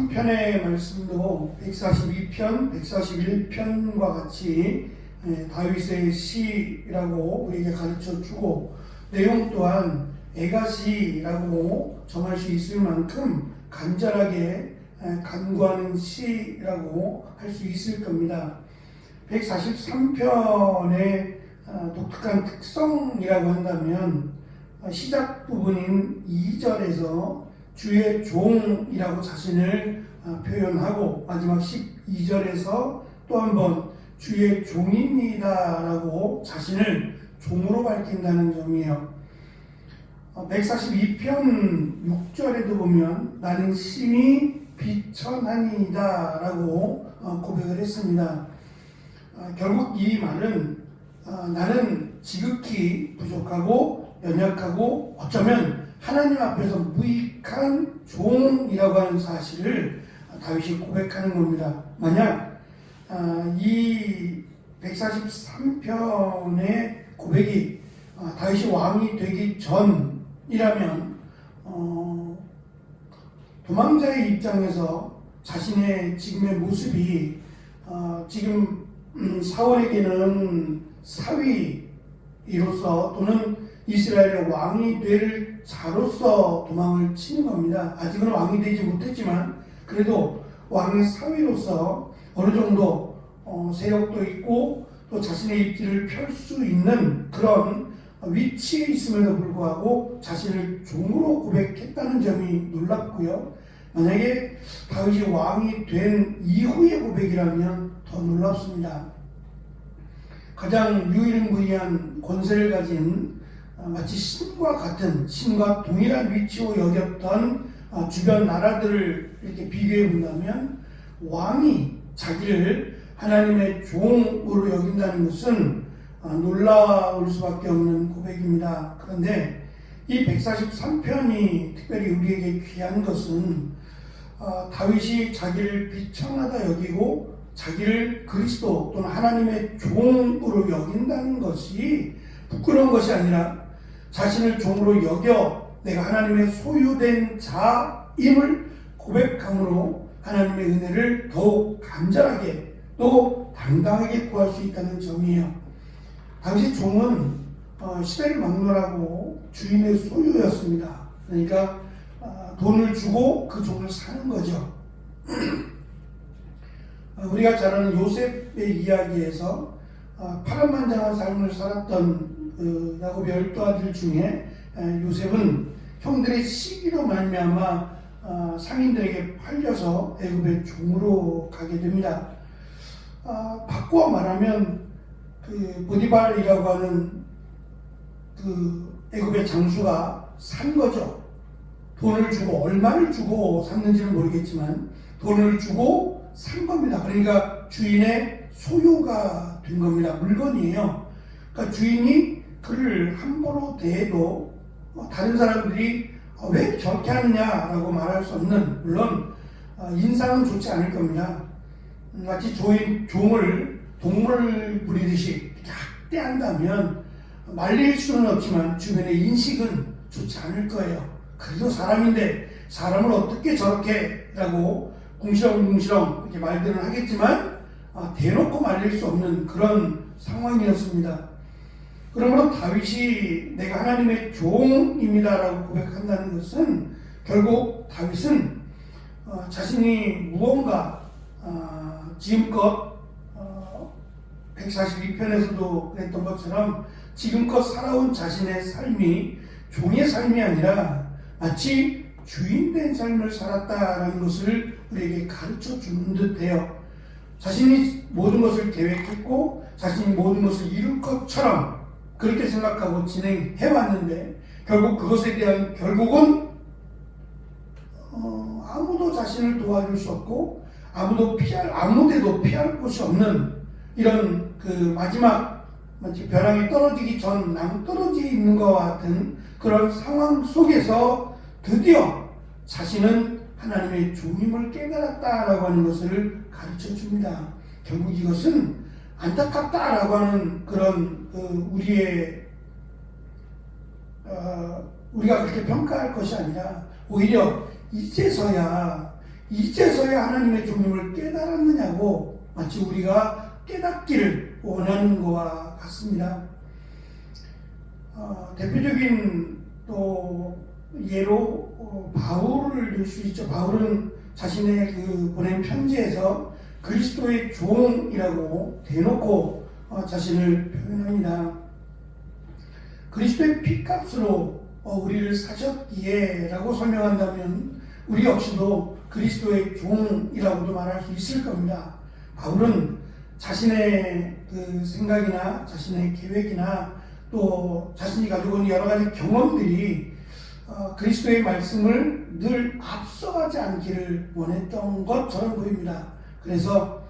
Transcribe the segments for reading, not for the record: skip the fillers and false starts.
143편의 말씀도 142편, 141편과 같이 다윗의 시라고 우리에게 가르쳐 주고, 내용 또한 애가시라고 정할 수 있을 만큼 간절하게 간구하는 시라고 할 수 있을 겁니다. 143편의 독특한 특성이라고 한다면, 시작 부분인 2절에서 주의 종이라고 자신을 표현하고, 마지막 12절에서 또 한 번 주의 종입니다 라고 자신을 종으로 밝힌다는 점이에요. 142편 6절에도 보면 나는 심히 비천하니이다 라고 고백을 했습니다. 결국 이 말은 나는 지극히 부족하고 연약하고 어쩌면 하나님 앞에서 무익한 종이라고 하는 사실을 다윗이 고백하는 겁니다. 만약 이 143편의 고백이 다윗이 왕이 되기 전이라면 도망자의 입장에서 자신의 지금의 모습이 지금 사울에게는 사위로서 또는 이스라엘의 왕이 될 자로서 도망을 치는 겁니다. 아직은 왕이 되지 못했지만 그래도 왕의 사위로서 어느 정도 세력도 있고 또 자신의 입지를 펼 수 있는 그런 위치에 있음에도 불구하고 자신을 종으로 고백했다는 점이 놀랍고요. 만약에 다윗이 왕이 된 이후의 고백이라면 더 놀랍습니다. 가장 유일무이한 권세를 가진 마치 신과 같은, 신과 동일한 위치로 여겼던 주변 나라들을 이렇게 비교해 본다면 왕이 자기를 하나님의 종으로 여긴다는 것은 놀라울 수밖에 없는 고백입니다. 그런데 이 143편이 특별히 우리에게 귀한 것은 다윗이 자기를 비천하다 여기고 자기를 그리스도 또는 하나님의 종으로 여긴다는 것이 부끄러운 것이 아니라 자신을 종으로 여겨 내가 하나님의 소유된 자임을 고백함으로 하나님의 은혜를 더욱 간절하게 또 당당하게 구할 수 있다는 점이에요. 당시 종은 시대를 막론하고 주인의 소유였습니다. 그러니까 돈을 주고 그 종을 사는 거죠. 우리가 잘 아는 요셉의 이야기에서 파란만장한 삶을 살았던 야곱의 12아들 중에 요셉은 형들의 시기로 말미암아 상인들에게 팔려서 애굽의 종으로 가게 됩니다. 바꾸어 말하면 그 보디발이라고 하는 그 애굽의 장수가 산 거죠. 돈을 주고, 얼마를 주고 샀는지는 모르겠지만 돈을 주고 산 겁니다. 그러니까 주인의 소유가 된 겁니다. 물건이에요. 그러니까 주인이 그를 함부로 대해도 다른 사람들이 왜 저렇게 하느냐라고 말할 수 없는, 물론 인상은 좋지 않을 겁니다. 마치 종을 동물 부리듯이 이렇게 학대한다면 말릴 수는 없지만 주변의 인식은 좋지 않을 거예요. 그래도 사람인데 사람을 어떻게 저렇게 라고 궁시렁궁시렁 이렇게 말들은 하겠지만 대놓고 말릴 수 없는 그런 상황이었습니다. 그러므로 다윗이 내가 하나님의 종입니다 라고 고백한다는 것은 결국 다윗은 자신이 무언가 지금껏 142편에서도 그랬던 것처럼 지금껏 살아온 자신의 삶이 종의 삶이 아니라 마치 주인된 삶을 살았다라는 것을 우리에게 가르쳐 주는 듯해요. 자신이 모든 것을 계획했고 자신이 모든 것을 이룰 것처럼 그렇게 생각하고 진행해왔는데 결국 그것에 대한 결국은 아무도 자신을 도와줄 수 없고 아무데도 피할 곳이 없는 이런 그 마지막 마치 벼랑이 떨어지기 전 낭떠러지에 있는 것과 같은 그런 상황 속에서 드디어 자신은 하나님의 종임을 깨달았다라고 하는 것을 가르쳐 줍니다. 결국 이것은 안타깝다라고 하는 그런 우리가 그렇게 평가할 것이 아니라 오히려 이제서야 이제서야 하나님의 종림을 깨달았느냐고 마치 우리가 깨닫기를 원하는 것과 같습니다. 대표적인 또 예로 바울을 들 수 있죠. 바울은 자신의 그 보낸 편지에서 그리스도의 종이라고 대놓고 자신을 표현합니다. 그리스도의 피값으로 우리를 사셨기에 라고 설명한다면 우리 역시도 그리스도의 종이라고도 말할 수 있을 겁니다. 바울은 자신의 그 생각이나 자신의 계획이나 또 자신이 가지고 있는 여러 가지 경험들이 그리스도의 말씀을 늘 앞서가지 않기를 원했던 것처럼 보입니다. 그래서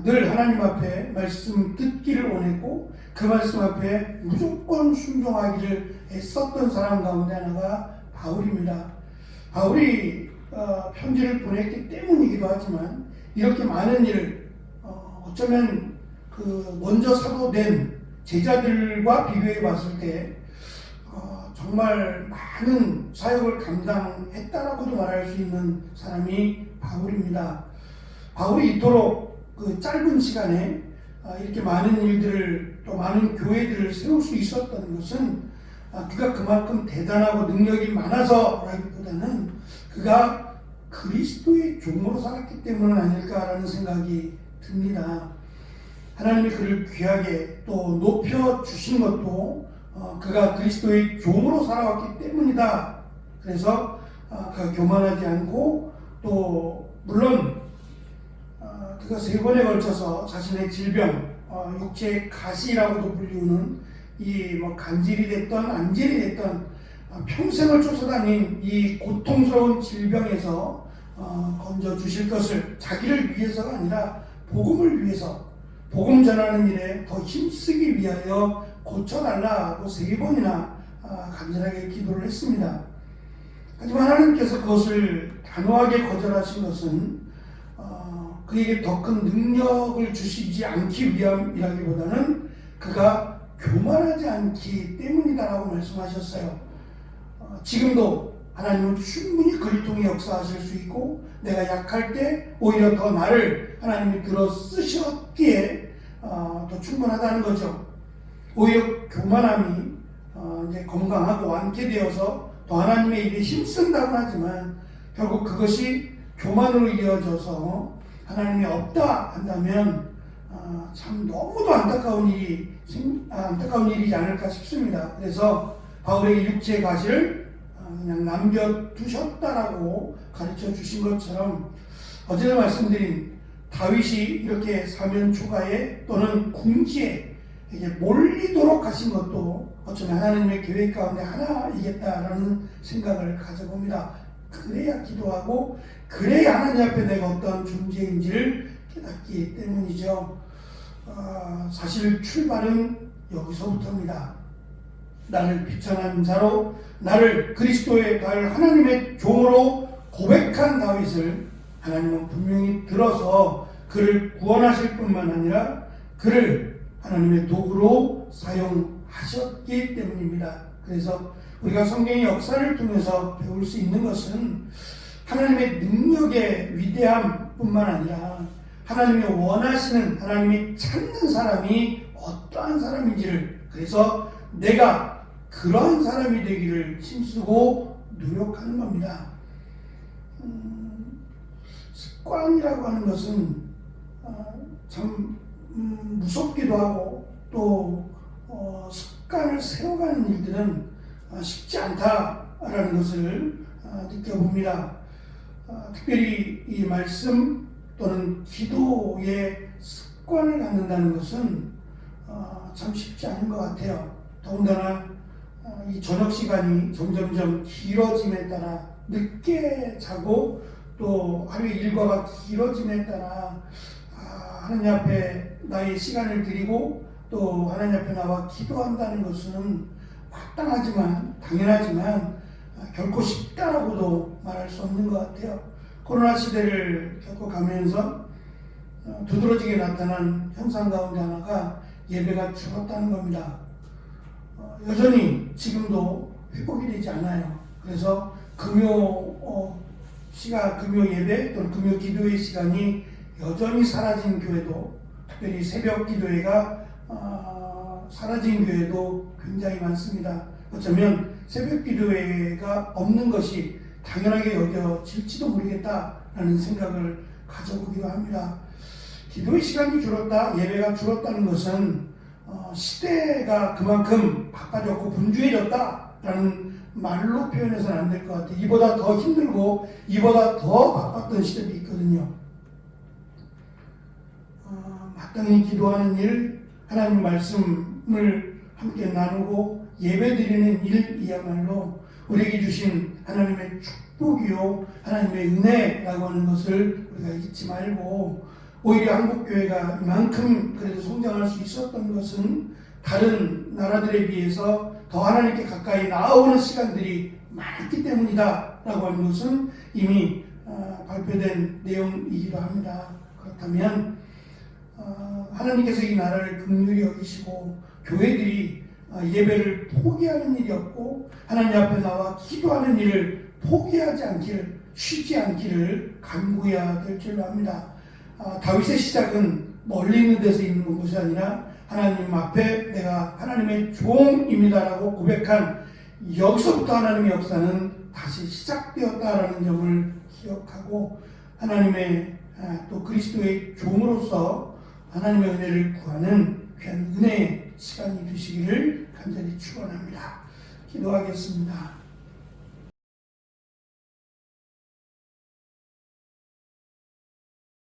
늘 하나님 앞에 말씀 듣기를 원했고 그 말씀 앞에 무조건 순종하기를 애썼던 사람 가운데 하나가 바울입니다. 바울이 편지를 보냈기 때문이기도 하지만 이렇게 많은 일을 어쩌면 그 먼저 사도된 제자들과 비교해 봤을 때 정말 많은 사역을 감당했다라고도 말할 수 있는 사람이 바울입니다. 바울이 이토록 그 짧은 시간에 이렇게 많은 일들을 또 많은 교회들을 세울 수 있었던 것은 그가 그만큼 대단하고 능력이 많아서라기보다는 그가 그리스도의 종으로 살았기 때문은 아닐까라는 생각이 듭니다. 하나님이 그를 귀하게 또 높여주신 것도 그가 그리스도의 종으로 살아왔기 때문이다. 그래서 그가 교만하지 않고 또 물론 그가 3번에 걸쳐서 자신의 질병, 육체의 가시라고도 불리우는 이 간질이 됐던 안질이 됐던 평생을 쫓아다닌 이 고통스러운 질병에서 건져 주실 것을 자기를 위해서가 아니라 복음을 위해서 복음 전하는 일에 더 힘쓰기 위하여 고쳐달라고 3번이나 간절하게 기도를 했습니다. 하지만 하나님께서 그것을 단호하게 거절하신 것은 그에게 더 큰 능력을 주시지 않기 위함이라기보다는 그가 교만하지 않기 때문이다라고 말씀하셨어요. 지금도 하나님은 충분히 그를 통해 역사하실 수 있고 내가 약할 때 오히려 더 나를 하나님이 들어 쓰셨기에 더 충분하다는 거죠. 오히려 교만함이 이제 건강하고 완쾌되어서 더 하나님의 일에 힘쓴다고 하지만 결국 그것이 교만으로 이어져서 하나님이 없다 한다면 참 너무도 안타까운 일이지 않을까 싶습니다. 그래서 바울에게 육체의 가시를 그냥 남겨두셨다라고 가르쳐 주신 것처럼 어제도 말씀드린 다윗이 이렇게 사면 초가에 또는 궁지에 이게 몰리도록 하신 것도 어쩌면 하나님의 계획 가운데 하나이겠다라는 생각을 가져봅니다. 그래야 기도하고 그래야 하나님 앞에 내가 어떤 존재인지를 깨닫기 때문이죠. 사실 출발은 여기서부터입니다. 나를 비천한 자로 나를 그리스도의 날 하나님의 종으로 고백한 다윗을 하나님은 분명히 들어서 그를 구원하실 뿐만 아니라 그를 하나님의 도구로 사용하셨기 때문입니다. 그래서 우리가 성경의 역사를 통해서 배울 수 있는 것은 하나님의 능력의 위대함 뿐만 아니라 하나님의 원하시는 하나님이 찾는 사람이 어떠한 사람인지를 그래서 내가 그러한 사람이 되기를 힘쓰고 노력하는 겁니다. 습관이라고 하는 것은 참 무섭기도 하고 또 습관을 세워가는 일들은 쉽지 않다라는 것을 느껴봅니다. 특별히 이 말씀 또는 기도의 습관을 갖는다는 것은 참 쉽지 않은 것 같아요. 더군다나 이 저녁 시간이 점점점 길어짐에 따라 늦게 자고 또 하루의 일과가 길어짐에 따라 하나님 앞에 나의 시간을 드리고 또 하나님 앞에 나와 기도한다는 것은 마땅하지만 당연하지만 결코 쉽다라고도 말할 수 없는 것 같아요. 코로나 시대를 겪어가면서 두드러지게 나타난 현상 가운데 하나가 예배가 줄었다는 겁니다. 여전히 지금도 회복이 되지 않아요. 그래서 금요 금요 예배 또는 금요 기도회 시간이 여전히 사라진 교회도, 특별히 새벽 기도회가 사라진 교회도 굉장히 많습니다. 어쩌면 새벽 기도회가 없는 것이 당연하게 여겨질지도 모르겠다라는 생각을 가져보기도 합니다. 기도의 시간이 줄었다, 예배가 줄었다는 것은 시대가 그만큼 바빠졌고 분주해졌다라는 말로 표현해서는 안 될 것 같아요. 이보다 더 힘들고 이보다 더 바빴던 시대도 있거든요. 마땅히 기도하는 일, 하나님 말씀을 함께 나누고 예배드리는 일이야말로 우리에게 주신 하나님의 축복이요, 하나님의 은혜라고 하는 것을 우리가 잊지 말고, 오히려 한국교회가 이만큼 그래도 성장할 수 있었던 것은 다른 나라들에 비해서 더 하나님께 가까이 나아오는 시간들이 많았기 때문이다 라고 하는 것은 이미 발표된 내용이기도 합니다. 그렇다면 하나님께서 이 나라를 긍휼히 여기시고 교회들이 예배를 포기하는 일이 없고 하나님 앞에 나와 기도하는 일을 포기하지 않기를, 쉬지 않기를 간구해야 될 줄로 압니다. 다윗의 시작은 멀리 있는 데서 있는 것이 아니라 하나님 앞에 내가 하나님의 종입니다라고 고백한 여기서부터 하나님의 역사는 다시 시작되었다라는 점을 기억하고 하나님의 또 그리스도의 종으로서 하나님의 은혜를 구하는 귀한 은혜의 시간이 되시기를 간절히 축원합니다. 기도하겠습니다.